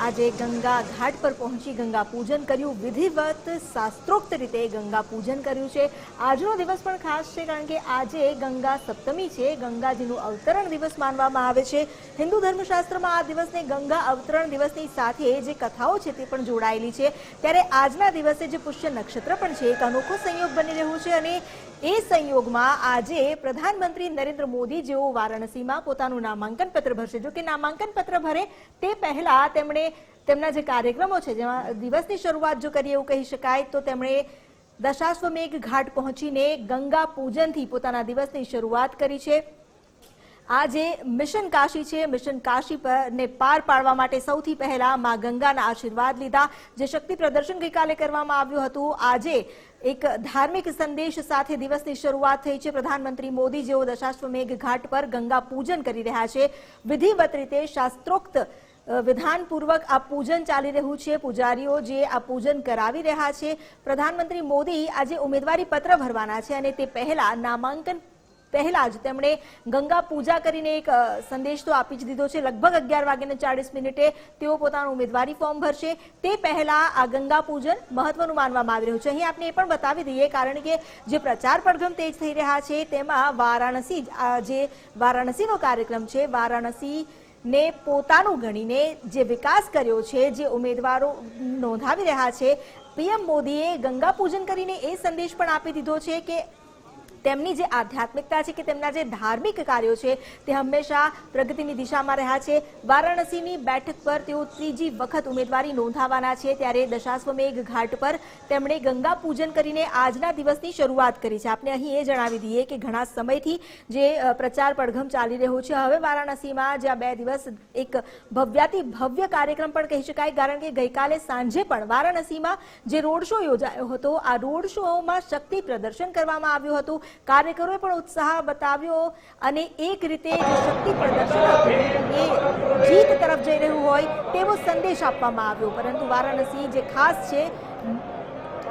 આજે ગંગા ઘાટ પર પહોંચી ગંગા પૂજન કર્યું, વિધિવત શાસ્ત્રોક્ત રીતે ગંગા પૂજન કર્યું છે। આજનો દિવસ પણ ખાસ છે કારણ કે આજે ગંગા સપ્તમી છે, ગંગાજીનું અવતરણ દિવસ માનવામાં આવે છે। હિન્દુ ધર્મશાસ્ત્રમાં આ દિવસને ગંગા અવતરણ દિવસની સાથે જે કથાઓ છે તે પણ જોડાયેલી છે। ત્યારે આજના દિવસે જે પુષ્ય નક્ષત્ર પણ છે એક અનોખો સંયોગ બની રહ્યું છે અને એ સંયોગમાં આજે પ્રધાનમંત્રી નરેન્દ્ર મોદી જેઓ વારાણસીમાં પોતાનું નામાંકન પત્ર ભરશે। જો કે નામાંકન પત્ર ભરે તે પહેલા તેમણે તેમના જે કાર્યક્રમો છે જેમાં દિવસની શરૂઆત જો કરીએ એવું કહી શકાય તો તેમણે દશાશ્વમેઘ ઘાટ પહોંચીને ગંગા પૂજનથી પોતાના દિવસની શરૂઆત કરી છે। આજે મિશન કાશી છે, મિશન કાશી ને પાર પાડવા માટે સૌથી પહેલા માં ગંગાના આશીર્વાદ લીધા। જે શક્તિ પ્રદર્શન ગઈકાલે કરવામાં આવ્યું હતું, આજે એક ધાર્મિક સંદેશ સાથે દિવસની શરૂઆત થઈ છે। પ્રધાનમંત્રી મોદી જેઓ દશાશ્વમેઘ ઘાટ પર ગંગા પૂજન કરી રહ્યા છે, વિધિવત રીતે શાસ્ત્રોક્ત વિધાનપૂર્વક આ પૂજન ચાલી રહ્યું છે। પૂજારીઓ જે આ પૂજન કરાવી રહ્યા છે। પ્રધાનમંત્રી મોદી આજે ઉમેદવારી પત્ર ભરવાના છે અને તે પહેલા નામાંકન પહેલા જ તેમણે ગંગા પૂજા કરીને એક સંદેશ તો આપી જ દીધો છે। લગભગ 11:40 તેઓ પોતાનું ઉમેદવારી ફોર્મ ભરશે। તે પહેલા આ ગંગા પૂજન મહત્વનું માનવામાં આવી રહ્યું છે। અહીં આપણે એ પણ બતાવી દઈએ કારણ કે જે પ્રચાર પડઘમ તેજ થઈ રહ્યા છે તેમાં વારાણસીનો કાર્યક્રમ છે, વારાણસી ને પોતાનું ગણીને જે વિકાસ કર્યો છે, જે ઉમેદવારો નોંધાવી રહ્યા છે, પીએમ મોદીએ ગંગા પૂજન કરીને એ સંદેશ પણ આપી દીધો છે કે તેમની જે આધ્યાત્મિકતા છે કે તેમના જે ધાર્મિક કાર્યો છે તે હંમેશા પ્રગતિની દિશામાં રહ્યા છે। વારાણસીની બેઠક પર તેઓ ત્રીજી વખત ઉમેદવારી નોંધાવાના છે, ત્યારે દશાશ્વમેઘ ઘાટ પર તેમણે ગંગા પૂજન કરીને આજના દિવસની શરૂઆત કરી છે। આપણે અહીં એ જણાવી દઈએ કે ઘણા સમયથી જે પ્રચાર પડઘમ ચાલી રહ્યો છે, હવે વારાણસીમાં જે આ 2 દિવસ એક ભવ્યાતિ ભવ્ય કાર્યક્રમ પણ કહી શકાય કારણ કે ગઈકાલે સાંજે પણ વારાણસીમાં જે રોડ શો યોજાયો હતો, આ રોડ શોમાં શક્તિ પ્રદર્શન કરવામાં આવ્યું હતું। કાર્યકરોએ પણ ઉત્સાહ બતાવ્યો અને એક રીતે જે શક્તિ પ્રદર્શન હતું એ જીત તરફ જઈ રહ્યું હોય તેવો સંદેશ આપવામાં આવ્યો। પરંતુ વારાણસી જે ખાસ છે,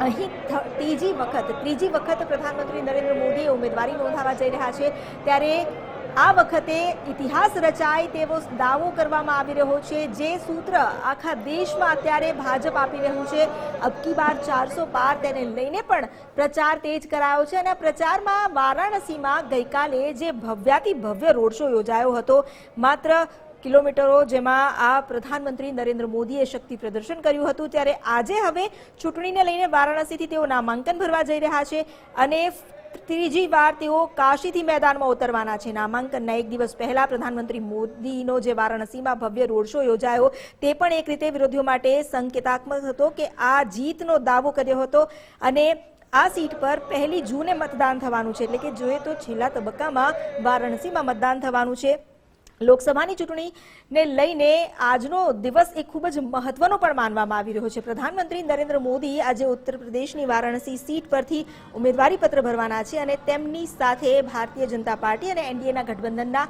અહીં ત્રીજી વખત પ્રધાનમંત્રી નરેન્દ્ર મોદી ઉમેદવારી નોંધાવા જઈ રહ્યા છે, ત્યારે આ વખતે ઇતિહાસ રચાય તેવો દાવો કરવામાં આવી રહ્યો છે। જે સૂત્ર આખા દેશમાં અત્યારે ભાજપ આપી રહ્યું છે, અબકી બાર 400 પાર, તેને લઈને પણ પ્રચાર તેજ કરાયો છે અને આ પ્રચારમાં વારાણસીમાં ગઈકાલે જે ભવ્યાતિ ભવ્ય રોડ શો યોજાયો હતો, માત્ર કિલોમીટરો જેમાં આ પ્રધાનમંત્રી નરેન્દ્ર મોદીએ શક્તિ પ્રદર્શન કર્યું હતું, ત્યારે આજે હવે ચૂંટણીને લઈને વારાણસીથી તેઓ નામાંકન ભરવા જઈ રહ્યા છે અને ત્રીજી વાર તેઓ કાશીથી મેદાનમાં ઉતરવાના છે। નામાંકનના એક દિવસ પહેલા પ્રધાનમંત્રી મોદીનો જે વારાણસીમાં ભવ્ય રોડ શો યોજાયો તે પણ એક રીતે વિરોધીઓ માટે સંકેતાત્મક હતો કે આ જીતનો દાવો કર્યો હતો અને આ સીટ પર 1 જૂને મતદાન થવાનું છે, એટલે કે જોઈએ તો છેલ્લા તબક્કામાં વારાણસીમાં મતદાન થવાનું છે। લોકસભાની ચૂંટણીને લઈને આજનો દિવસ એક ખૂબ જ મહત્વનો પણ માનવામાં આવી રહ્યો છે। પ્રધાનમંત્રી નરેન્દ્ર મોદી આજે ઉત્તર પ્રદેશની વારાણસી સીટ પરથી ઉમેદવારી પત્ર ભરવાના છે અને તેમની સાથે ભારતીય જનતા પાર્ટી અને એનડીએના ગઠબંધનના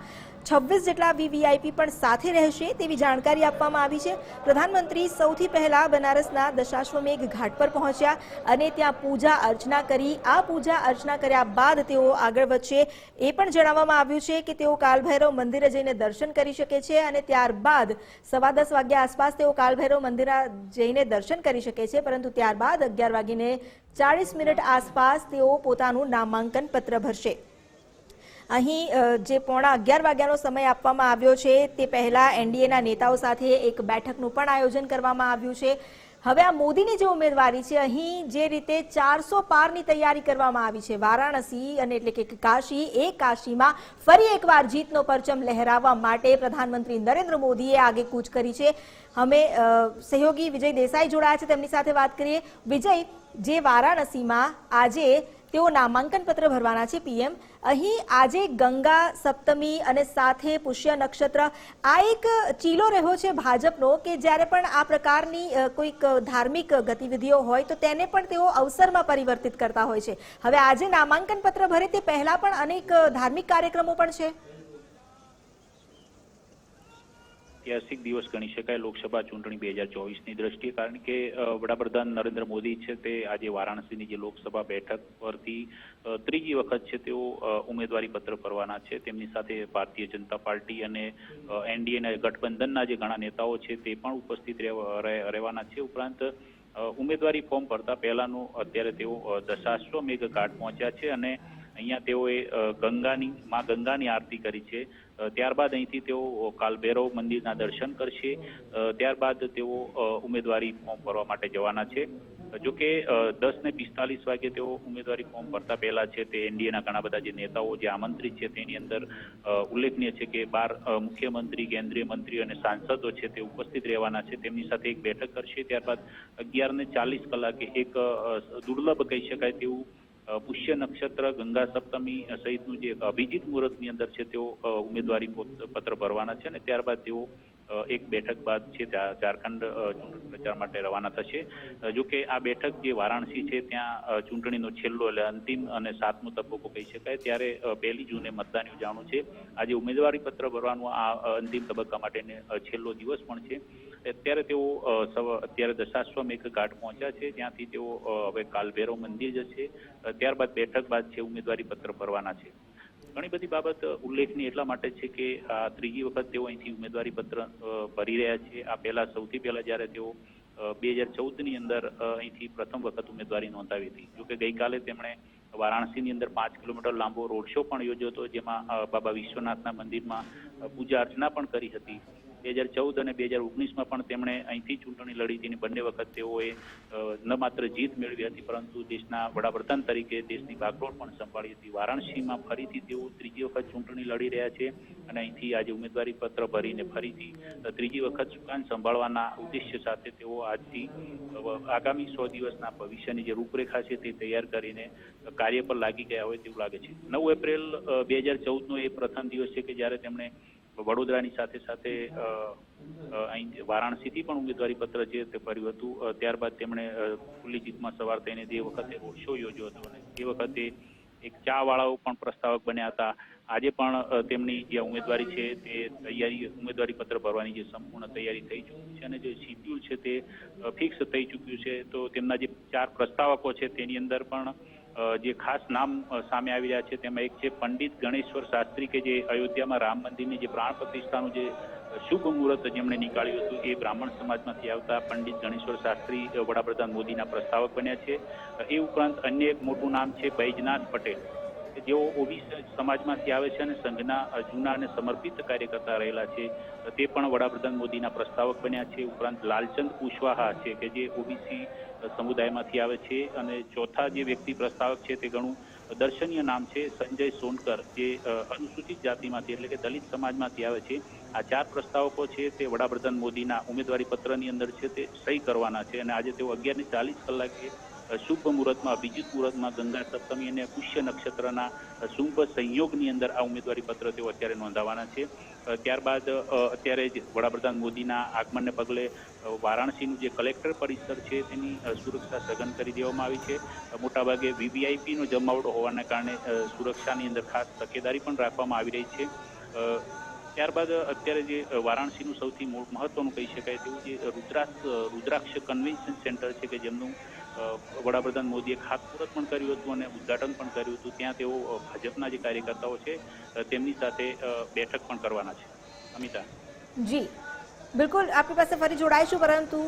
26 જેટલા વીવીઆઈપી પણ સાથે રહેશે તેવી જાણકારી આપવામાં આવી છે। પ્રધાનમંત્રી સૌથી પહેલા બનારસના દશાશ્વમેઘ ઘાટ પર પહોંચ્યા અને ત્યાં પૂજા અર્ચના કરી। આ પૂજા અર્ચના કર્યા બાદ તેઓ આગળ વધશે। એ પણ જણાવવામાં આવ્યું છે કે તેઓ કાલભૈરવ મંદિરે જઈને દર્શન કરી શકે છે અને ત્યારબાદ 10:15 વાગ્યા આસપાસ તેઓ કાલભૈરવ મંદિરે જઈને દર્શન કરી શકે છે, પરંતુ ત્યારબાદ 11:40 આસપાસ તેઓ પોતાનું નામાંકન પત્ર ભરશે। અહીં જે 11:15 વાગ્યાનો સમય આપવામાં આવ્યો છે તે પહેલા એનડીએના નેતાઓ સાથે એક બેઠકનું પણ આયોજન કરવામાં આવ્યું છે। હવે આ મોદીની જે ઉમેદવારી છે, અહીં જે રીતે 400 પારની તૈયારી કરવામાં આવી છે, વારાણસી અને એટલે કે કાશીમાં ફરી એકવાર જીતનો પરચમ લહેરાવવા માટે પ્રધાનમંત્રી નરેન્દ્ર મોદીએ આગેકૂચ કરી છે। અમે સહયોગી વિજય દેસાઈ જોડાયા છે, તેમની સાથે વાત કરીએ। વિજય, જે વારાણસીમાં આજે તેઓ નામાંકન પત્ર ભરવાના છે પીએમ, અહીં આજે ગંગા સપ્તમી અને સાથે પુષ્ય નક્ષત્ર, આ એક ચીલો રહ્યો છે ભાજપનો કે જ્યારે પણ આ પ્રકારની કોઈક ધાર્મિક ગતિવિધિઓ હોય તો તેને પણ તેઓ અવસરમાં પરિવર્તિત કરતા હોય છે। હવે આજે નામાંકન પત્ર ભરે તે પહેલા પણ અનેક ધાર્મિક કાર્યક્રમો પણ છે। ઐતિહાસિક દિવસ ગણી શકાય લોકસભા ચૂંટણી 2024ની દ્રષ્ટિએ, કારણ કે વડાપ્રધાન નરેન્દ્ર મોદી છે તે આજે વારાણસીની જે લોકસભા બેઠક પરથી ત્રીજી વખત છે તેઓ ઉમેદવારી પત્ર ભરવાના છે. તેમની સાથે ભારતીય જનતા પાર્ટી અને એનડીએના ગઠબંધનના જે ઘણા નેતાઓ છે તે પણ ઉપસ્થિત રહેવાના છે. ઉપરાંત ઉમેદવારી ફોર્મ ભરતા પહેલાનું અત્યારે તેઓ દશાશ્વમેઘ ઘાટ પહોંચ્યા છે અને અહીંયા તેઓએ માં ગંગાની આરતી કરી છે. ત્યારબાદ અહીંથી તેઓ કાલભૈરવ મંદિરના દર્શન કરશે. ત્યારબાદ તેઓ ઉમેદવારી ફોર્મ ભરવા માટે જવાના છે. જોકે 10:45 વાગે તેઓ ઉમેદવારી ફોર્મ ભરતા પહેલા છે તે એનડીએના ઘણા બધા જે નેતાઓ જે આમંત્રિત છે તેની અંદર ઉલ્લેખનીય છે કે 12 મુખ્યમંત્રી, કેન્દ્રીય મંત્રી અને સાંસદો છે તે ઉપસ્થિત રહેવાના છે. તેમની સાથે એક બેઠક કરશે. ત્યારબાદ 11:40 કલાકે એક દુર્લભ કહી શકાય તેવું પુષ્ય નક્ષત્ર, ગંગા સપ્તમી સહિતનું જે અભિજીત મુહૂર્તની અંદર છે તેઓ ઉમેદવારી પત્ર ભરવાના છે અને ત્યારબાદ તેઓ એક બેઠક બાદ છે ઝારખંડ ચૂંટણી પ્રચાર માટે રવાના થશે. જોકે આ બેઠક જે વારાણસી છે ત્યાં ચૂંટણીનો છેલ્લો એટલે અંતિમ અને 7મો તબક્કો કહી શકાય, ત્યારે 1 જૂને મતદાન યોજાવાનું છે. આજે ઉમેદવારી પત્ર ભરવાનું આ અંતિમ તબક્કા માટેનો છેલ્લો દિવસ પણ છે. અત્યારે તેઓ અત્યારે દશાશ્વમેઘ ઘાટ પહોંચ્યા છે, ત્યાંથી તેઓ હવે કાલભૈરવ મંદિર જશે. ત્યારબાદ બેઠક બાદ છે ઉમેદવારી પત્ર ભરવાના છે. ઘણી બધી બાબત ઉલ્લેખનીય એટલા માટે છે કે આ ત્રીજી વખત તેઓ અહીંથી ઉમેદવારી પત્ર ભરી રહ્યા છે. આ પહેલા સૌથી પહેલા જ્યારે તેઓ 2014ની અંદર અહીંથી પ્રથમ વખત ઉમેદવારી નોંધાવી હતી. જોકે ગઈકાલે તેમણે વારાણસીની અંદર 5 કિલોમીટર લાંબો રોડ શો પણ યોજ્યો હતો, જેમાં બાબા વિશ્વનાથના મંદિરમાં પૂજા અર્ચના પણ કરી હતી. 2014 અને 2019માં પણ તેમણે અહીંથી ચૂંટણી લડી હતી અને બંને વખત તેઓએ ન માત્ર જીત મેળવી હતી પરંતુ દેશના વડાપ્રધાન તરીકે દેશની બાગડોર પણ સંભાળી હતી. વારાણસીમાં ફરીથી તેઓ ત્રીજી વખત ચૂંટણી લડી રહ્યા છે અને અહીંથી આજે ઉમેદવારી પત્ર ભરીને ફરીથી ત્રીજી વખત સુકાન સંભાળવાના ઉદ્દેશ્ય સાથે તેઓ આજથી આગામી 100 દિવસના ભવિષ્યની જે રૂપરેખા છે તે તૈયાર કરીને કાર્ય પર લાગી ગયા હોય તેવું લાગે છે. 9 એપ્રિલ 2014નો એ પ્રથમ દિવસ છે કે જ્યારે તેમણે વડોદરાની સાથે સાથે અહીં વારાણસીથી પણ ઉમેદવારી પત્ર છે તે ભર્યું હતું. ત્યારબાદ તેમણે ખુલ્લી જીતમાં સવાર થઈને તે વખતે રોડ શો યોજ્યો હતો અને તે વખતે એક ચા વાળાઓ પણ પ્રસ્તાવક બન્યા હતા. આજે પણ તેમની જે ઉમેદવારી છે તે ઉમેદવારી પત્ર ભરવાની જે સંપૂર્ણ તૈયારી થઈ ચૂકી છે અને જે શિડ્યુલ છે તે ફિક્સ થઈ ચૂક્યું છે. તો તેમના જે 4 પ્રસ્તાવકો છે તેની અંદર પણ જે ખાસ નામ સામે આવી રહ્યા છે તેમાં એક છે પંડિત ગણેશ્વર શાસ્ત્રી, કે જે અયોધ્યામાં રામ મંદિરની જે પ્રાણ પ્રતિષ્ઠાનું જે શુભ મુહૂર્ત જેમણે નીકાળ્યું હતું એ બ્રાહ્મણ સમાજમાંથી આવતા પંડિત ગણેશ્વર શાસ્ત્રી વડાપ્રધાન મોદીના પ્રસ્તાવક બન્યા છે. એ ઉપરાંત અન્ય એક મોટું નામ છે બૈજનાથ પટેલ, જેઓ ઓબીસી સમાજમાંથી આવે છે અને સંઘના જૂના અને સમર્પિત કાર્યકર્તા રહેલા છે. તે પણ વડાપ્રધાન મોદીના પ્રસ્તાવક બન્યા છે. ઉપરાંત લાલચંદ કુશવાહા છે કે જે ઓબીસી સમુદાયમાંથી આવે છે અને ચોથા જે વ્યક્તિ પ્રસ્તાવક છે તે ઘણું દર્શનીય નામ છે સંજય સોનકર, જે અનુસૂચિત જાતિમાંથી એટલે કે દલિત સમાજમાંથી આવે છે. આ 4 પ્રસ્તાવકો છે તે વડાપ્રધાન મોદીના ઉમેદવારી પત્રની અંદર છે તે સહી કરવાના છે અને આજે તેઓ 11:40 કલાકે શુભ મુહૂર્તમાં, અભિજીત મુહૂર્તમાં ગંગા સપ્તમી અને પુષ્ય નક્ષત્રના શુભ સંયોગની અંદર આ ઉમેદવારી પત્ર તેઓ અત્યારે નોંધાવાના છે. ત્યારબાદ અત્યારે જ વડાપ્રધાન મોદીના આગમનને પગલે વારાણસીનું જે કલેક્ટર પરિસર છે તેની સુરક્ષા સઘન કરી દેવામાં આવી છે. મોટાભાગે વીવીઆઈપીનો જમાવડો હોવાના કારણે સુરક્ષાની અંદર ખાસ તકેદારી પણ રાખવામાં આવી રહી છે. ત્યારબાદ અત્યારે જે વારાણસીનું સૌથી મહત્વનું કહી શકાય તેવું જે રુદ્રાક્ષ કન્વેન્શન સેન્ટર છે કે જેમનું વડાપ્રધાન મોદીએ ખાતમુહૂર્ત પણ કર્યું હતું અને ઉદ્ઘાટન પણ કર્યું હતું. ત્યાં તેઓ ભાજપના જે કાર્યકર્તાઓ છે તેમની સાથે બેઠક પણ કરવાના છે. અમિતા જી બિલકુલ, આપણી પાસે ફરી જોડાઈશું, પરંતુ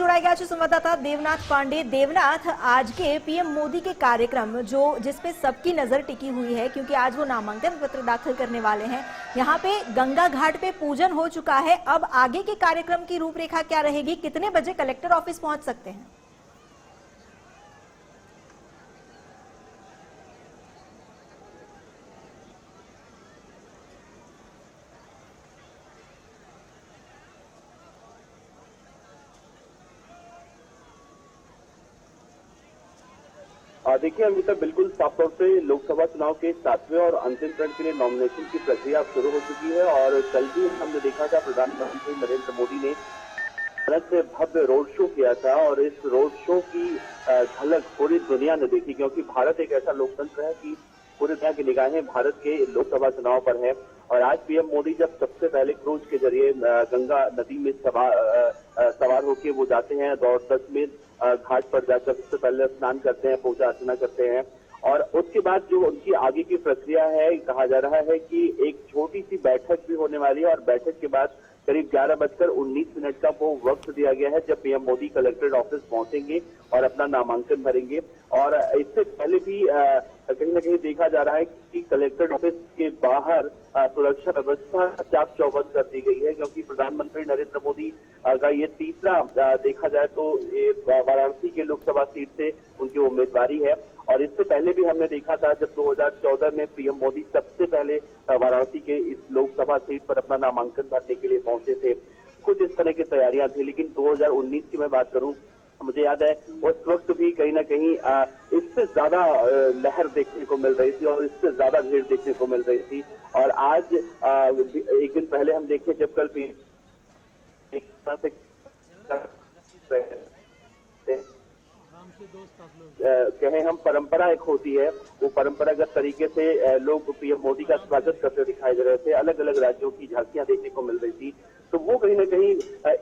जोड़ा गया संवाददाता देवनाथ पांडे। देवनाथ, आज के पीएम मोदी के कार्यक्रम जिसपे सबकी नजर टिकी हुई है, क्योंकि आज वो नामांकन पत्र दाखिल करने वाले हैं, यहाँ पे गंगा घाट पे पूजन हो चुका है। अब आगे के कार्यक्रम की रूपरेखा क्या रहेगी? कितने बजे कलेक्टर ऑफिस पहुंच सकते हैं? देखिए अमिता, बिल्कुल साफ तौर से लोकसभा चुनाव के 7वें और अंतिम चरण के लिए नॉमिनेशन की प्रक्रिया शुरू हो चुकी है और कल भी हमने देखा था प्रधानमंत्री नरेंद्र मोदी ने भारत से भव्य रोड शो किया था और इस रोड शो की झलक पूरी दुनिया ने देखी, क्योंकि भारत एक ऐसा लोकतंत्र है कि पूरी दुनिया की निगाहें भारत के लोकसभा चुनाव पर है। और आज पीएम मोदी जब सबसे पहले क्रूज के जरिए गंगा नदी में सवार होकर वो जाते हैं, दशमेध घाट पर जाकर सबसे पहले स्नान करते हैं, पूजा अर्चना करते हैं और उसके बाद जो उनकी आगे की प्रक्रिया है, कहा जा रहा है कि एक छोटी सी बैठक भी होने वाली है और बैठक के बाद करीब 11:19 का वो वक्त दिया गया है जब पीएम मोदी कलेक्ट्रेट ऑफिस पहुंचेंगे और अपना नामांकन भरेंगे। और इससे पहले भी कहीं न कहीं देखा जा रहा है कि कलेक्ट्रेट ऑफिस के बाहर सुरक्षा व्यवस्था चाक चौबंद कर दी गई है, क्योंकि प्रधानमंत्री नरेंद्र मोदी का ये तीसरा देखा जाए तो ये वाराणसी के लोकसभा सीट से उनकी उम्मीदवारी है। और इससे पहले भी हमने देखा था जब 2014 में पीएम मोदी सबसे पहले वाराणसी के इस लोकसभा सीट पर अपना नामांकन भरने के लिए पहुंचे थे। कुछ इस तरह की तैयारियां थी, लेकिन 2019 की मैं बात करूं, मुझे याद है उस वक्त भी कहीं ना कहीं इससे ज्यादा लहर देखने को मिल रही थी और इससे ज्यादा भीड़ देखने को मिल रही थी। और आज एक दिन पहले हम देखें जब कल कहें हम परंपरा एक होती है, वो परंपरागत तरीके से लोग पीएम मोदी का स्वागत करते दिखाई दे रहे थे। अलग अलग राज्यों की झांकियां देखने को मिल रही थी, तो वो कहीं ना कहीं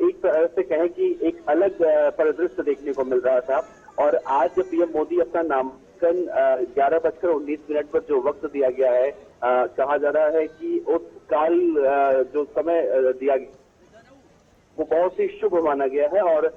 एक तरह से कहें कि एक अलग परिदृश्य देखने को मिल रहा था। और आज जब पीएम मोदी अपना नामांकन 11:19 पर जो वक्त दिया गया है, कहा जा रहा है कि उस काल जो समय दिया गया वो बहुत ही शुभ माना गया है और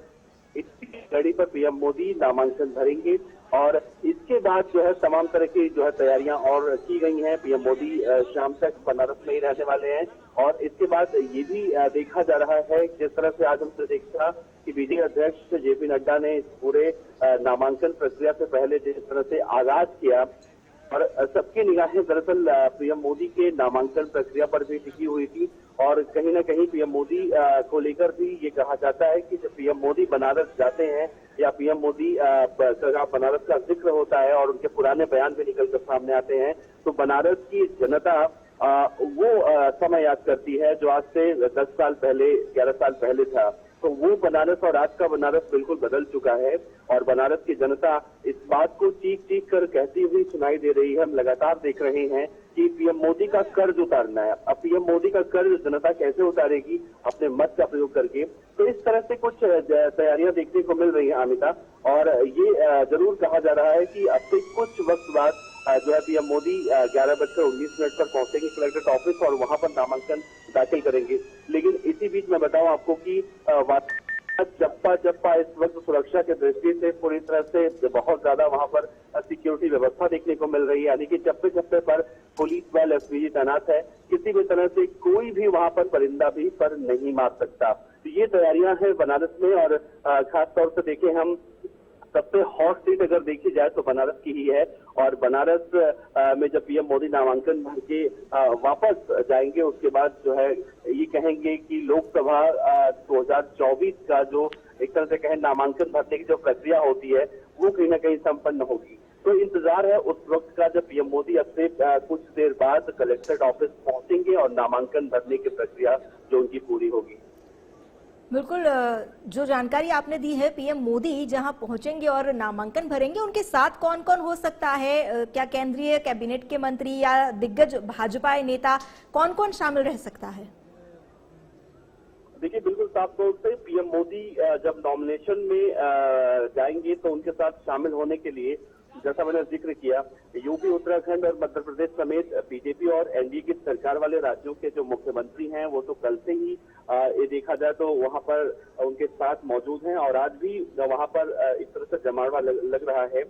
इसी कड़ी पर पीएम मोदी नामांकन भरेंगे। और इसके बाद जो है तमाम तरह की जो है तैयारियां और की गई हैं। पीएम मोदी शाम तक बनारस में ही रहने वाले हैं और इसके बाद ये भी देखा जा रहा है, जिस तरह से आज हमने देखा कि बीजेपी अध्यक्ष जेपी नड्डा ने इस पूरे नामांकन प्रक्रिया से पहले जिस तरह से आगाज किया और सबकी निगाहें दरअसल पीएम मोदी के नामांकन प्रक्रिया पर भी टिकी हुई थी। और कहीं ना कहीं पीएम मोदी को लेकर भी ये कहा जाता है कि जब पीएम मोदी बनारस जाते हैं या पीएम मोदी बनारस का जिक्र होता है और उनके पुराने बयान भी निकलकर सामने आते हैं, तो बनारस की जनता वो समय याद करती है जो आज से 10 साल पहले 11 साल पहले था। तो वो बनारस और आज का बनारस बिल्कुल बदल चुका है और बनारस की जनता इस बात को चीख चीख कर कहती हुई सुनाई दे रही है। हम लगातार देख रहे हैं कि पीएम मोदी का कर्ज उतारना है। अब पीएम मोदी का कर्ज जनता कैसे उतारेगी? अपने मत का प्रयोग करके। तो इस तरह से कुछ तैयारियां देखने को मिल रही है अमिता, और ये जरूर कहा जा रहा है कि अब से कुछ वक्त बाद जो है पीएम मोदी 11:19 पर पहुंचेंगे कलेक्ट्रेट ऑफिस और वहां पर नामांकन दाखिल करेंगे। लेकिन इसी बीच मैं बताऊं आपको कि चप्पा इस वक्त सुरक्षा की दृष्टि से पूरी तरह से बहुत ज्यादा वहां पर सिक्योरिटी व्यवस्था देखने को मिल रही है, यानी कि चप्पे पर पुलिस बल एसपीजी तैनात है। किसी भी तरह से कोई भी वहां पर परिंदा भी पर नहीं मार सकता। तो ये तैयारियां हैं बनारस में और खास तौर से देखें हम सबसे हॉट सीट अगर देखी जाए तो बनारस की ही है। और बनारस में जब पीएम मोदी नामांकन भर के वापस जाएंगे, उसके बाद जो है ये कहेंगे कि लोकसभा 2024 का जो एक तरह से कहें नामांकन भरने की जो प्रक्रिया होती है वो कहीं ना कहीं संपन्न होगी। तो इंतजार है उस वक्त का जब पीएम मोदी अब से कुछ देर बाद कलेक्ट्रेट ऑफिस पहुंचेंगे और नामांकन भरने की प्रक्रिया जो उनकी पूरी होगी। बिल्कुल, जो जानकारी आपने दी है, पीएम मोदी जहां पहुंचेंगे और नामांकन भरेंगे, उनके साथ कौन कौन हो सकता है? क्या केंद्रीय कैबिनेट के मंत्री या दिग्गज भाजपा नेता कौन कौन शामिल रह सकता है? देखिए, बिल्कुल साफ तौर से पीएम मोदी जब नॉमिनेशन में जाएंगे तो उनके साथ शामिल होने के लिए, जैसा मैंने जिक्र किया, यूपी, उत्तराखंड और मध्य प्रदेश समेत बीजेपी और एनडीए की सरकार वाले राज्यों के जो मुख्यमंत्री हैं वो तो कल से ही ये देखा जाए तो वहां पर उनके साथ मौजूद हैं और आज भी वहां पर इस तरह से जमावड़ा लग रहा है।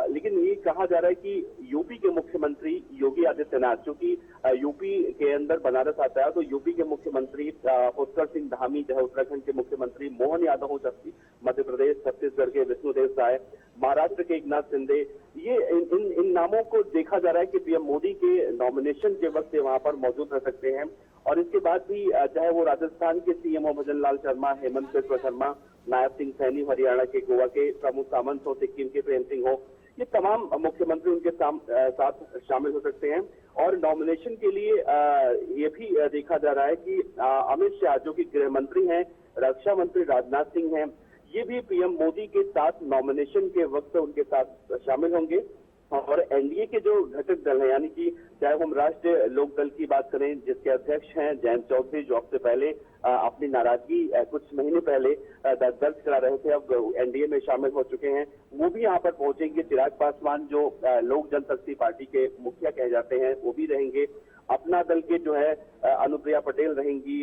लेकिन ये कहा जा रहा है कि यूपी के मुख्यमंत्री योगी आदित्यनाथ, चूंकि यूपी के अंदर बनारस आता है, तो यूपी के मुख्यमंत्री पुष्कर सिंह धामी जो है, उत्तराखंड के मुख्यमंत्री मोहन यादव हो सकती, मध्य प्रदेश छत्तीसगढ़ के विष्णुदेव साय, महाराष्ट्र के एकनाथ शिंदे, ये इन नामों को देखा जा रहा है कि पीएम मोदी के नॉमिनेशन के वक्त वहां पर मौजूद रह सकते हैं। और इसके बाद भी चाहे वो राजस्थान के सीएम हो भजन लाल शर्मा, हेमंत बिस्वा शर्मा, नायब सिंह सैनी हरियाणा के, गोवा के प्रमोद सावंत हो, सिक्किम के प्रेम सिंह हो, ये तमाम मुख्यमंत्री उनके साथ शामिल हो सकते हैं। और नॉमिनेशन के लिए ये भी देखा जा रहा है कि अमित शाह जो कि गृह मंत्री हैं, रक्षा मंत्री राजनाथ सिंह हैं, ये भी पीएम मोदी के साथ नॉमिनेशन के वक्त उनके साथ शामिल होंगे। और एनडीए के जो घटक दल हैं, यानी कि चाहे हम राष्ट्रीय लोक दल की बात करें जिसके अध्यक्ष हैं जयंत चौधरी, जो हफ्ते पहले अपनी नाराजगी कुछ महीने पहले दर्ज करा रहे थे, अब एनडीए में शामिल हो चुके हैं, वो भी यहाँ पर पहुंचेंगे। चिराग पासवान जो लोक जनशक्ति पार्टी के मुखिया कहे जाते हैं, वो भी रहेंगे। अपना दल के जो है अनुप्रिया पटेल रहेंगी,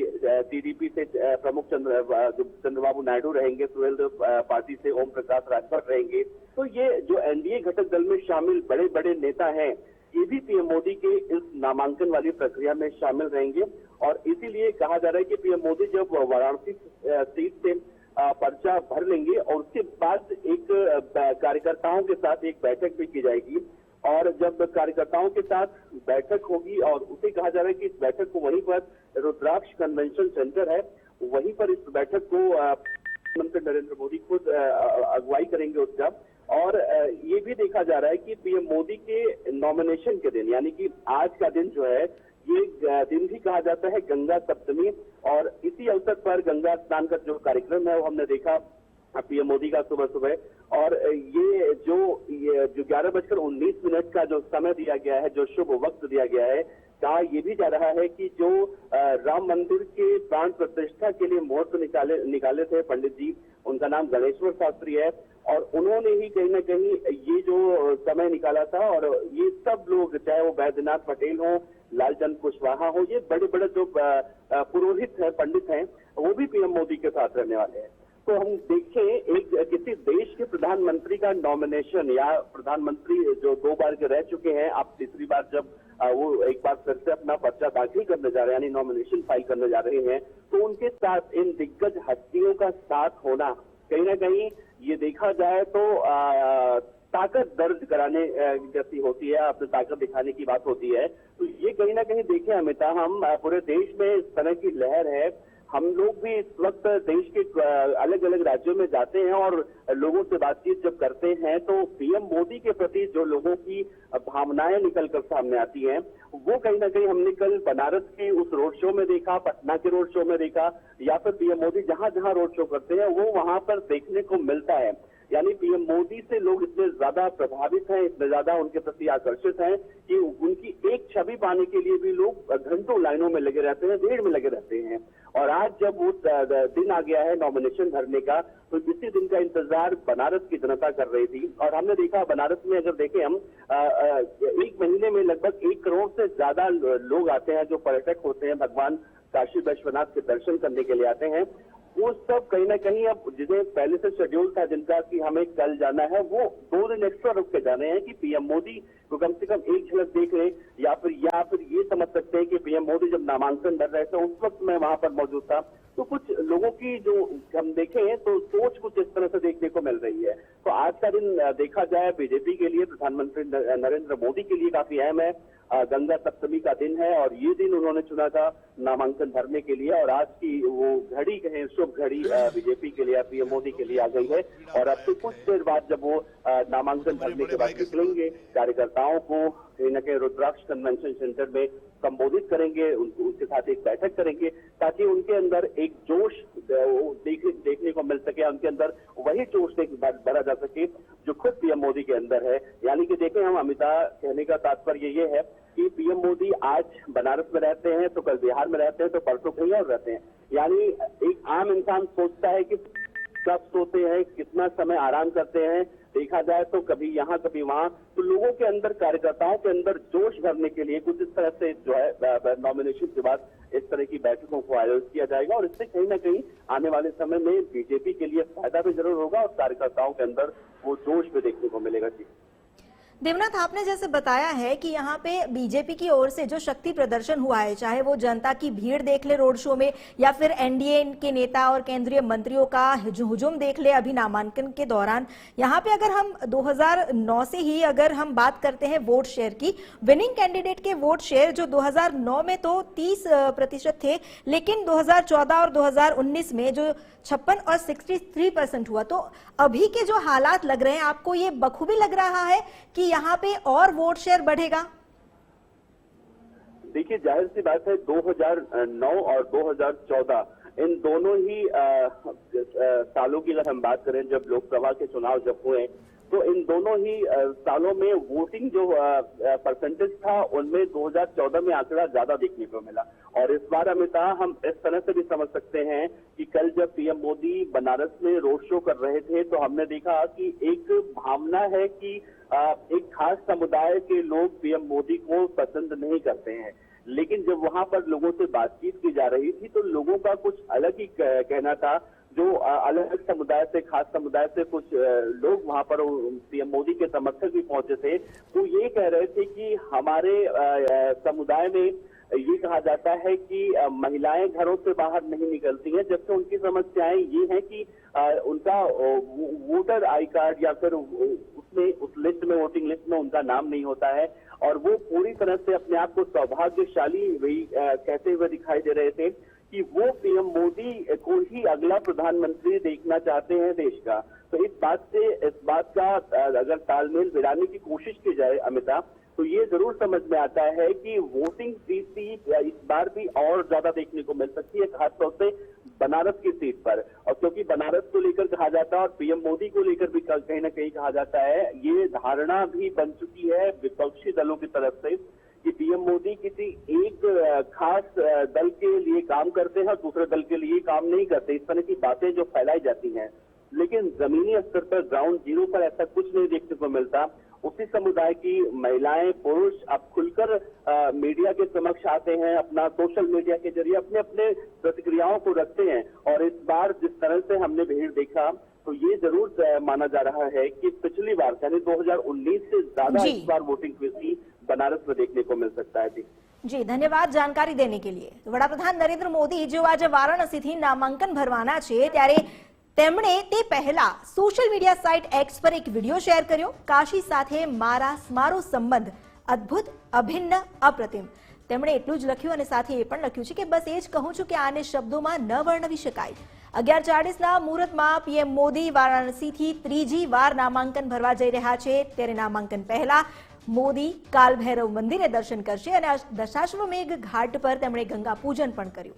टीडीपी से प्रमुख चंद्रबाबू नायडू रहेंगे, सुहेलदेव पार्टी से ओम प्रकाश राजभर रहेंगे। तो ये जो एनडीए घटक दल में शामिल बड़े बड़े नेता हैं, ये भी पीएम मोदी के इस नामांकन वाली प्रक्रिया में शामिल रहेंगे। और इसीलिए कहा जा रहा है कि पीएम मोदी जब वाराणसी सीट से पर्चा भर लेंगे और उसके बाद एक कार्यकर्ताओं के साथ एक बैठक भी की जाएगी। और जब कार्यकर्ताओं के साथ बैठक होगी, और उसे कहा जा रहा है कि इस बैठक को वहीं पर रुद्राक्ष कन्वेंशन सेंटर है, वहीं पर इस बैठक को प्रधानमंत्री नरेंद्र मोदी खुद अगुवाई करेंगे उसका। और ये भी देखा जा रहा है कि पीएम मोदी के नॉमिनेशन के दिन, यानी कि आज का दिन जो है, ये दिन भी कहा जाता है गंगा सप्तमी। और इसी अवसर पर गंगा स्नान का जो कार्यक्रम है वो हमने देखा पीएम मोदी का सुबह सुबह। और ये जो 11:19 का जो समय दिया गया है, जो शुभ वक्त दिया गया है, कहा ये भी जा रहा है कि जो राम मंदिर के प्राण प्रतिष्ठा के लिए मुहूर्त निकाले थे पंडित जी, उनका नाम गणेश्वर शास्त्री है, और उन्होंने ही कहीं ना कहीं ये जो समय निकाला था। और ये सब लोग, चाहे वो बैद्यनाथ पटेल हो, लालचंद कुशवाहा हो, ये बड़े बड़े जो पुरोहित हैं, पंडित हैं, वो भी पीएम मोदी के साथ रहने वाले हैं। तो हम देखें, एक किसी देश के प्रधानमंत्री का नॉमिनेशन, या प्रधानमंत्री जो 2 बार के रह चुके हैं, अब तीसरी बार जब वो एक बार फिर से अपना पर्चा दाखिल करने जा रहे हैं, यानी नॉमिनेशन फाइल करने जा रहे हैं, तो उनके साथ इन दिग्गज हस्तियों का साथ होना कहीं ना कहीं ये देखा जाए तो ताकत दर्ज कराने जैसी होती है, अपनी ताकत दिखाने की बात होती है। तो ये कहीं ना कहीं देखें अमिता, हम पूरे देश में इस तरह की लहर है। हम लोग भी इस वक्त देश के अलग अलग राज्यों में जाते हैं और लोगों से बातचीत जब करते हैं, तो पीएम मोदी के प्रति जो लोगों की भावनाएं निकल कर सामने आती हैं, वो कहीं ना कहीं हमने कल बनारस के उस रोड शो में देखा, पटना के रोड शो में देखा, या फिर पीएम मोदी जहां जहां रोड शो करते हैं वो वहां पर देखने को मिलता है। यानी पीएम मोदी से लोग इतने ज्यादा प्रभावित हैं, इतने ज्यादा उनके प्रति आकर्षित हैं कि उनकी एक छवि पाने के लिए भी लोग घंटों लाइनों में लगे रहते हैं, भीड़ में लगे रहते हैं। और आज जब वो दिन आ गया है नॉमिनेशन भरने का, तो इसी दिन का इंतजार बनारस की जनता कर रही थी। और हमने देखा बनारस में, अगर देखें हम, एक महीने में लगभग 1 करोड़ से ज्यादा लोग आते हैं, जो पर्यटक होते हैं, भगवान काशी विश्वनाथ के दर्शन करने के लिए आते हैं। वो सब कहीं ना कहीं अब जिन्हें पहले से शेड्यूल था जिनका कि हमें कल जाना है, वो 2 दिन एक्स्ट्रा रुक के जाने हैं कि पीएम मोदी को कम से कम एक झलक देख ले, या फिर ये समझ सकते हैं कि पीएम मोदी जब नामांकन भर रहे थे उस वक्त मैं वहां पर मौजूद था। तो कुछ लोगों की जो हम देखें तो सोच कुछ इस तरह से देखने को मिल रही है। तो आज का दिन देखा जाए बीजेपी के लिए, प्रधानमंत्री नरेंद्र मोदी के लिए काफी अहम है। गंगा सप्तमी का दिन है और ये दिन उन्होंने चुना था नामांकन भरने के लिए। और आज की वो घड़ी कहें, शुभ घड़ी बीजेपी के लिए, पीएम मोदी के लिए आ गई है। और अब से कुछ देर बाद जब वो नामांकन भरने के बाद निकलेंगे, कार्यकर्ताओं को कहीं न कहीं रुद्राक्ष कन्वेंशन सेंटर में संबोधित करेंगे, उनके साथ एक बैठक करेंगे, ताकि उनके अंदर एक जोश देखने को मिल सके, उनके अंदर वही जोश भरा जा सके जो खुद पीएम मोदी के अंदर है। यानी कि देखें हम अमिता, कहने का तात्पर्य ये है कि पीएम मोदी आज बनारस में रहते हैं, तो कल बिहार में रहते हैं, तो परसों कहीं और रहते हैं। यानी एक आम इंसान सोचता है कि कब सोते हैं, कितना समय आराम करते हैं, देखा जाए तो कभी यहाँ कभी वहाँ, तो लोगों के अंदर, कार्यकर्ताओं के अंदर जोश भरने के लिए कुछ इस तरह से जो है नॉमिनेशन के बाद इस तरह की बैठकों को आयोजित किया जाएगा और इससे कहीं ना कहीं आने वाले समय में बीजेपी के लिए फायदा भी जरूर होगा और कार्यकर्ताओं के अंदर वो जोश भी देखने को मिलेगा। जी देवनाथ, आपने जैसे बताया है कि यहाँ पे बीजेपी की ओर से जो शक्ति प्रदर्शन हुआ है, चाहे वो जनता की भीड़ देख ले रोड शो में या फिर एनडीए के नेता और केंद्रीय मंत्रियों का हुजूम देख ले अभी नामांकन के दौरान, यहाँ पे अगर हम 2009 से ही अगर हम बात करते हैं वोट शेयर की, विनिंग कैंडिडेट के वोट शेयर जो 2009 में तो 30% थे, लेकिन 2014 और 2019 में जो 56 और 63% हुआ। तो अभी के जो हालात लग रहे हैं, आपको ये बखूबी लग रहा है कि यहाँ पे और वोट शेयर बढ़ेगा? देखिए, जाहिर सी बात है 2009 और 2014 इन दोनों ही सालों की अगर हम बात करें, जब लोकसभा के चुनाव जब हुए, तो इन दोनों ही सालों में वोटिंग जो परसेंटेज था उनमें 2014 में आंकड़ा ज्यादा देखने को मिला। और इस बार अमिताभ, हम इस तरह से भी समझ सकते हैं कि कल जब पीएम मोदी बनारस में रोड शो कर रहे थे तो हमने देखा कि एक भावना है कि एक खास समुदाय के लोग पीएम मोदी को पसंद नहीं करते हैं, लेकिन जब वहां पर लोगों से बातचीत की जा रही थी तो लोगों का कुछ अलग ही कहना था। जो अलग समुदाय से, खास समुदाय से कुछ लोग वहां पर पीएम मोदी के समर्थक भी पहुंचे थे, तो ये कह रहे थे कि हमारे समुदाय में ये कहा जाता है कि महिलाएं घरों से बाहर नहीं निकलती हैं, जबकि उनकी समस्याएं ये हैं कि उनका वोटर आई कार्ड या फिर उसमें उस लिस्ट में, वोटिंग लिस्ट में उनका नाम नहीं होता है और वो पूरी तरह से अपने आप को सौभाग्यशाली कहते हुए दिखाई दे रहे थे कि वो पीएम मोदी को ही अगला प्रधानमंत्री देखना चाहते हैं देश का। तो इस बात का अगर तालमेल बिठाने की कोशिश की जाए अमिताभ, तो ये जरूर समझ में आता है कि वोटिंग सीट इस बार भी और ज्यादा देखने को मिल सकती है, खासतौर से बनारस की सीट पर। और क्योंकि बनारस को लेकर कहा जाता है और पीएम मोदी को लेकर भी कहीं ना कहीं कहा जाता है, ये धारणा भी बन चुकी है विपक्षी दलों की तरफ से कि पीएम मोदी किसी एक खास दल के लिए काम करते हैं और दूसरे दल के लिए काम नहीं करते। इस तरह की बातें जो फैलाई जाती हैं, लेकिन जमीनी स्तर पर, ग्राउंड जीरो पर ऐसा कुछ नहीं देखने को मिलता। उसी समुदाय की महिलाएं, पुरुष अब खुलकर मीडिया के समक्ष आते हैं, अपना सोशल मीडिया के जरिए अपने अपने प्रतिक्रियाओं को रखते हैं। और इस बार जिस तरह से हमने भीड़ देखा, तो ये जरूर माना जा रहा है कि पिछली बार यानी 2019 से ज्यादा इस बार वोटिंग हुई बनारस में देखने को मिल सकता है। जी धन्यवाद जानकारी देने के लिए। વડાપ્રધાન નરેન્દ્ર મોદી જો આજે વારાણસીથી નામાંકન ભરવાના છે, ત્યારે તેમણે તે પહેલા સોશિયલ મીડિયા સાઇટ એક્સ પર એક વિડીયો શેર કર્યો, કાશી સાથે મારો સંબંધ અદ્ભુત, અભિન્ન, અપ્રતિમ। તેમણે એટલું જ લખ્યું અને સાથે એ પણ લખ્યું છે કે બસ એ જ કહું છું કે આને શબ્દોમાં ન વર્ણવી શકાય। 11:40 મુહૂર્તમાં પીએમ મોદી વારાણસીથી ત્રીજી વાર નામાંકન ભરવા જઈ રહ્યા છે, ત્યારે નામાંકન પહેલા મોદી કાલ ભૈરવ મંદિરે દર્શન કરશે અને દશાશ્વમેઘ ઘાટ પર તેમણે ગંગા પૂજન પણ કર્યું।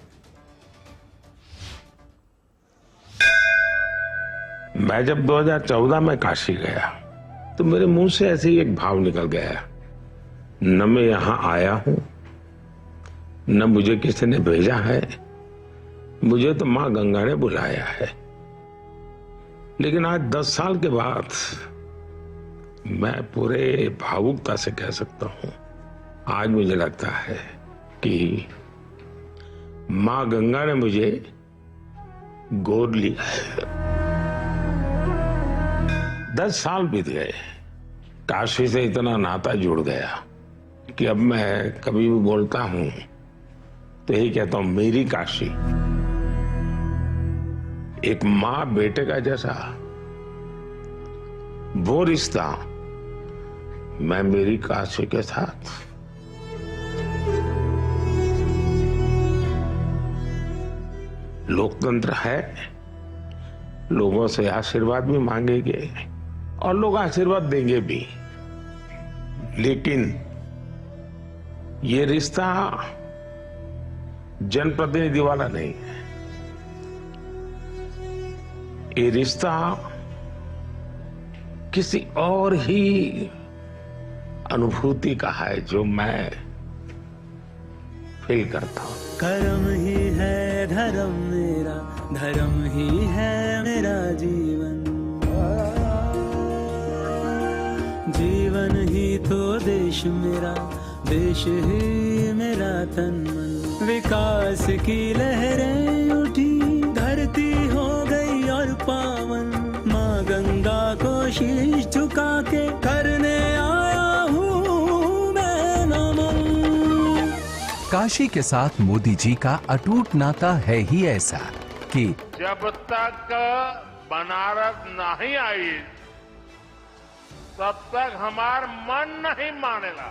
मैं जब 2014 में काशी गया तो मेरे मुंह से ऐसे ही एक भाव निकल गया, न मैं यहां आया हूं, न मुझे किसी ने भेजा है, मुझे तो मां गंगा ने बुलाया है। लेकिन आज 10 साल के बाद मैं पूरे भावुकता से कह सकता हूं, आज मुझे लगता है कि मां गंगा ने मुझे गोद लिया है। 10 साल बीत गए, काशी से इतना नाता जुड़ गया कि अब मैं कभी भी बोलता हूं तो यही कहता हूं, मेरी काशी। एक मां बेटे का जैसा वो रिश्ता मैं मेरी काशी के साथ। लोकतंत्र है, लोगों से आशीर्वाद भी मांगेंगे और लोग आशीर्वाद देंगे भी, लेकिन ये रिश्ता जनप्रतिनिधि वाला नहीं है। ये रिश्ता किसी और ही अनुभूति का है जो मैं फील करता हूं। कर्म ही है धर्म मेरा, धर्म ही है मेरा जीवन। तो देश मेरा, देश ही मेरा तन मन। विकास की लहरें उठी, धरती हो गई और पावन। माँ गंगा को शीश झुका के करने आया हूँ मैं नमन। काशी के साथ मोदी जी का अटूट नाता है ही ऐसा कि जब तक बनारस नहीं आई तब तक हमार मन नहीं मानेगा।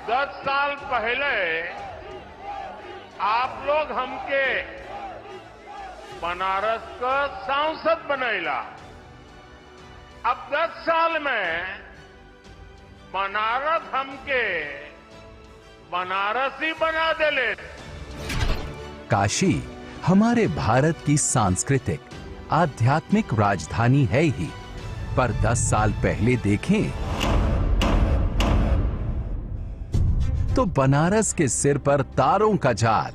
10 साल पहले आप लोग हमके बनारस का सांसद बनैला। अब 10 साल में बनारस हमके बनारसी बना देले। काशी हमारे भारत की सांस्कृतिक आध्यात्मिक राजधानी है ही, पर 10 साल पहले देखें तो बनारस के सिर पर तारों का जाल,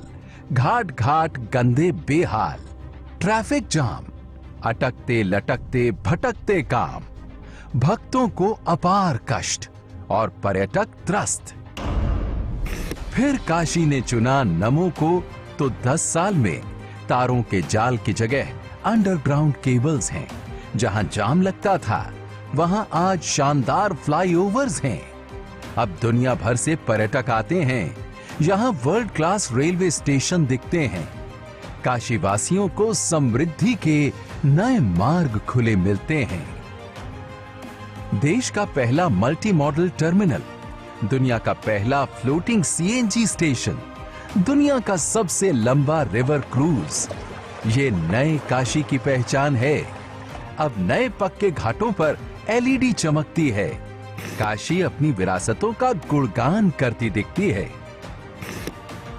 घाट घाट गंदे बेहाल, ट्रैफिक जाम, अटकते लटकते भटकते काम, भक्तों को अपार कष्ट और पर्यटक त्रस्त। फिर काशी ने चुना नमो को तो 10 साल में तारों के जाल की जगह अंडरग्राउंड केबल्स हैं। जहां जाम लगता था वहां आज शानदार फ्लाईओवर्स हैं। अब दुनिया भर से पर्यटक आते हैं, यहां वर्ल्ड क्लास रेलवे स्टेशन दिखते हैं। काशी वासियों को समृद्धि के नए मार्ग खुले मिलते हैं। देश का पहला मल्टी मॉडल टर्मिनल, दुनिया का पहला फ्लोटिंग सीएनजी स्टेशन, दुनिया का सबसे लंबा रिवर क्रूज, ये नए काशी की पहचान है। अब नए पक्के घाटों पर एलईडी चमकती है। काशी अपनी विरासतों का गुणगान करती दिखती है।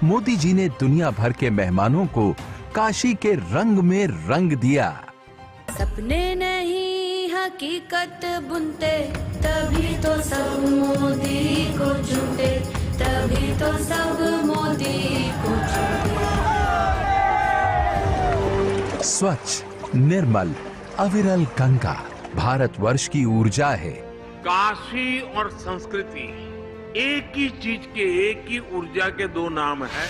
मोदी जी ने दुनिया भर के मेहमानों को काशी के रंग में रंग दिया। सपने नहीं हकीकत बुनते, तभी तो सब मोदी को चुनते, तभी तो सब मोदी को चुनते। स्वच्छ, निर्मल, अविरल गंगा भारतवर्ष की ऊर्जा है। काशी और संस्कृति एक ही चीज के, एक ही ऊर्जा के दो नाम हैं।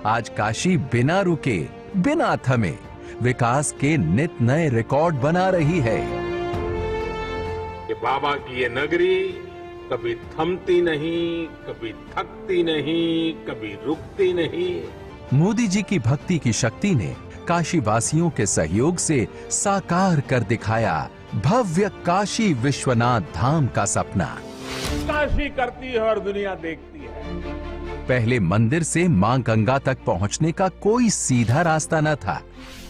आज काशी बिना रुके, बिना थमे विकास के नित नए रिकॉर्ड बना रही है। कि बाबा की ये नगरी कभी थमती नहीं, कभी थकती नहीं, कभी रुकती नहीं। मोदी जी की भक्ति की शक्ति ने काशी वासियों के सहयोग से साकार कर दिखाया भव्य काशी विश्वनाथ धाम का सपना। काशी करती है और दुनिया देखती है। पहले मंदिर से मां गंगा तक पहुंचने का कोई सीधा रास्ता न था।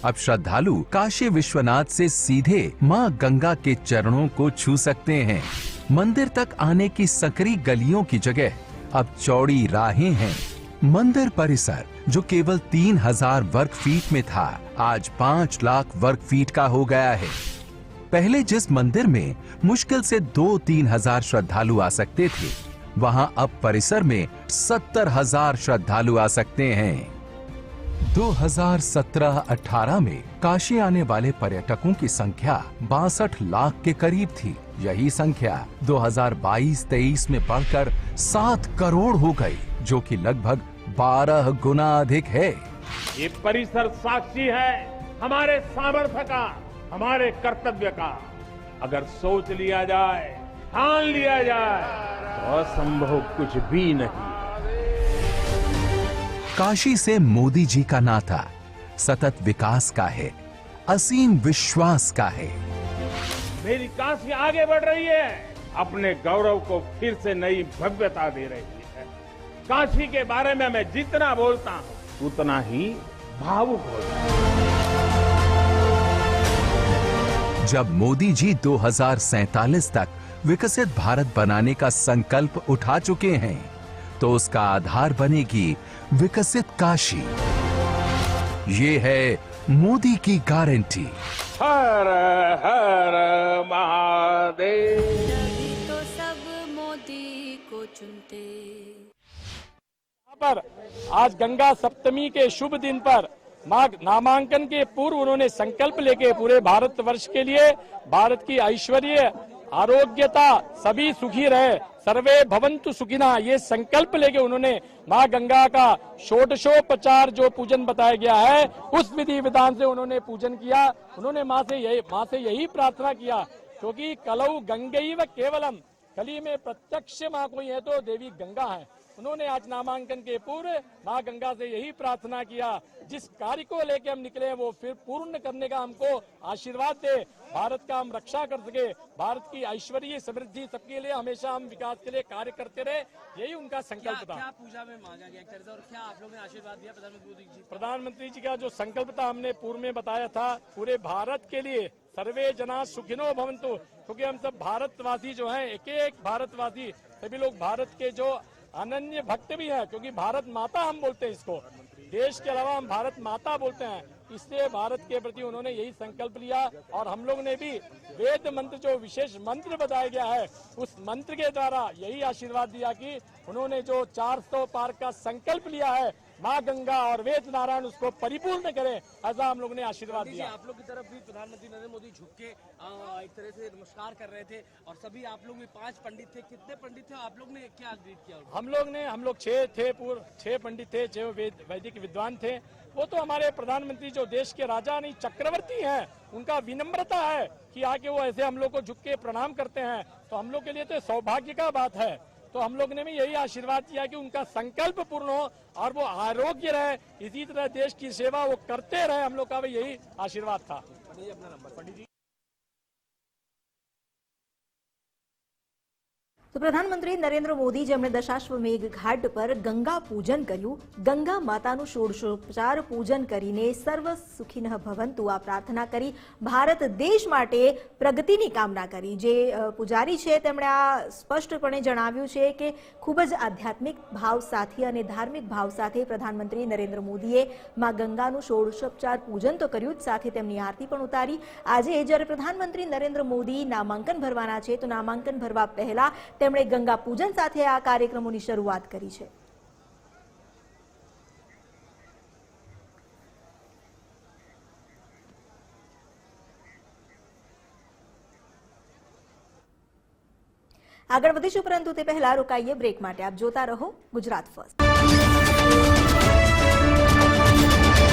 अब श्रद्धालु काशी विश्वनाथ से सीधे मां गंगा के चरणों को छू सकते हैं। मंदिर तक आने की सकरी गलियों की जगह अब चौड़ी राहें हैं। मंदिर परिसर जो केवल 3000 वर्ग फीट में था, आज 5 लाख वर्ग फीट का हो गया है। पहले जिस मंदिर में मुश्किल से 2-3 हजार श्रद्धालु आ सकते थे, वहां अब परिसर में 70,000 श्रद्धालु आ सकते हैं। 2017-18 में काशी आने वाले पर्यटकों की संख्या 62 लाख के करीब थी। यही संख्या 2022-23 में बढ़कर 7 करोड़ हो गई, जो कि लगभग 12 गुना अधिक है। ये परिसर साक्षी है हमारे सामर्थ्य का, हमारे कर्तव्य का। अगर सोच लिया जाए, ठान लिया जाए, तो असंभव कुछ भी नहीं। काशी से मोदी जी का नाता सतत विकास का है, असीम विश्वास का है। मेरी काशी आगे बढ़ रही है, अपने गौरव को फिर से नई भव्यता दे रही है। काशी के बारे में मैं जितना बोलता हूं उतना ही भावुक होता हूं। जब मोदी जी 2047 तक विकसित भारत बनाने का संकल्प उठा चुके हैं, तो उसका आधार बनेगी विकसित काशी। ये है मोदी की गारंटी। हर हर महादेव। तभी तो सब मोदी को चुनते। पर आज गंगा सप्तमी के शुभ दिन पर मां नामांकन के पूर्व उन्होंने संकल्प लेके पूरे भारतवर्ष के लिए, भारत की ऐश्वर्य आरोग्यता, सभी सुखी रहे, सर्वे भवन्तु सुखिना, ये संकल्प लेके उन्होंने मां गंगा का षोडशोपचार जो पूजन बताया गया है उस विधि विधान से उन्होंने पूजन किया। उन्होंने मां से यही प्रार्थना किया, क्योंकि कलौ गंगैव केवलम, कली में प्रत्यक्ष मां कोई है तो देवी गंगा है। उन्होंने आज नामांकन के पूर्व मां गंगा से यही प्रार्थना किया, जिस कार्य को लेके हम निकले वो फिर पूर्ण करने का हमको आशीर्वाद दे, भारत का हम रक्षा कर सके, भारत की ऐश्वर्य समृद्धि सबके लिए हमेशा हम विकास के लिए कार्य करते रहे, यही उनका संकल्प था। क्या पूजा में मांगा गया एक तरह से, और क्या आप लोगों ने आशीर्वाद दिया प्रधानमंत्री मोदी जी? प्रधानमंत्री जी का जो संकल्प था हमने पूर्व में बताया था, पूरे भारत के लिए सर्वे जना सुखिनो भवन्तु, क्योंकि हम सब भारतवासी जो हैं, एक एक भारतवासी, सभी लोग भारत के जो अनन्य भक्त भी है, क्योंकि भारत माता हम बोलते हैं इसको, देश के अलावा हम भारत माता बोलते हैं, इसलिए भारत के प्रति उन्होंने यही संकल्प लिया। और हम लोग ने भी वेद मंत्र जो विशेष मंत्र बताया गया है उस मंत्र के द्वारा यही आशीर्वाद दिया कि उन्होंने जो 400 पार का संकल्प लिया है मां गंगा और वेद नारायण उसको परिपूर्ण करे, ऐसा हम लोग ने आशीर्वाद दिया। आप लोग की तरफ भी प्रधानमंत्री नरेंद्र मोदी झुक के एक तरह से नमस्कार कर रहे थे, और सभी आप लोग भी 5 पंडित थे, कितने पंडित थे आप लोग ने क्या ग्रीट किया? हम लोग 6 थे, पूर्व 6 पंडित थे, 6 वैदिक विद्वान थे। वो तो हमारे प्रधानमंत्री जो देश के राजा नहीं चक्रवर्ती हैं, उनका विनम्रता है कि आके वो ऐसे हम लोग को झुक के प्रणाम करते हैं, तो हम लोग के लिए तो सौभाग्य का बात है। तो हम लोग ने भी यही आशीर्वाद किया कि उनका संकल्प पूर्ण हो और वो आरोग्य रहे, इसी तरह देश की सेवा वो करते रहे, हम लोग का भी यही आशीर्वाद था। अपना नंबर पंडित जी। તો પ્રધાનમંત્રી નરેન્દ્ર મોદી જેમણે દશાશ્વમેઘ ઘાટ પર ગંગા પૂજન કર્યું, ગંગા માતાનું ષોડશોપચાર પૂજન કરીને સર્વ સુખિનઃ ભવંતુ આ પ્રાર્થના કરી, ભારત દેશ માટે પ્રગતિની કામના કરી। જે પૂજારી છે તેમણે આ સ્પષ્ટપણે જણાવ્યું છે કે ખૂબ જ આધ્યાત્મિક ભાવ સાથે અને ધાર્મિક ભાવ સાથે પ્રધાનમંત્રી નરેન્દ્ર મોદીએ માં ગંગાનું ષોડશોપચાર પૂજન તો કર્યું જ, સાથે તેમની આરતી પણ ઉતારી। આજે જ્યારે પ્રધાનમંત્રી નરેન્દ્ર મોદી નામાંકન ભરવાના છે તો નામાંકન ભરવા પહેલા તેમણે ગંગા પૂજન સાથે આ કાર્યક્રમોની શરૂઆત કરી છે। આગળ વધીશું, પરંતુ તે પહેલા રોકાઈએ બ્રેક માટે। આપ જોતા રહો ગુજરાત ફર્સ્ટ।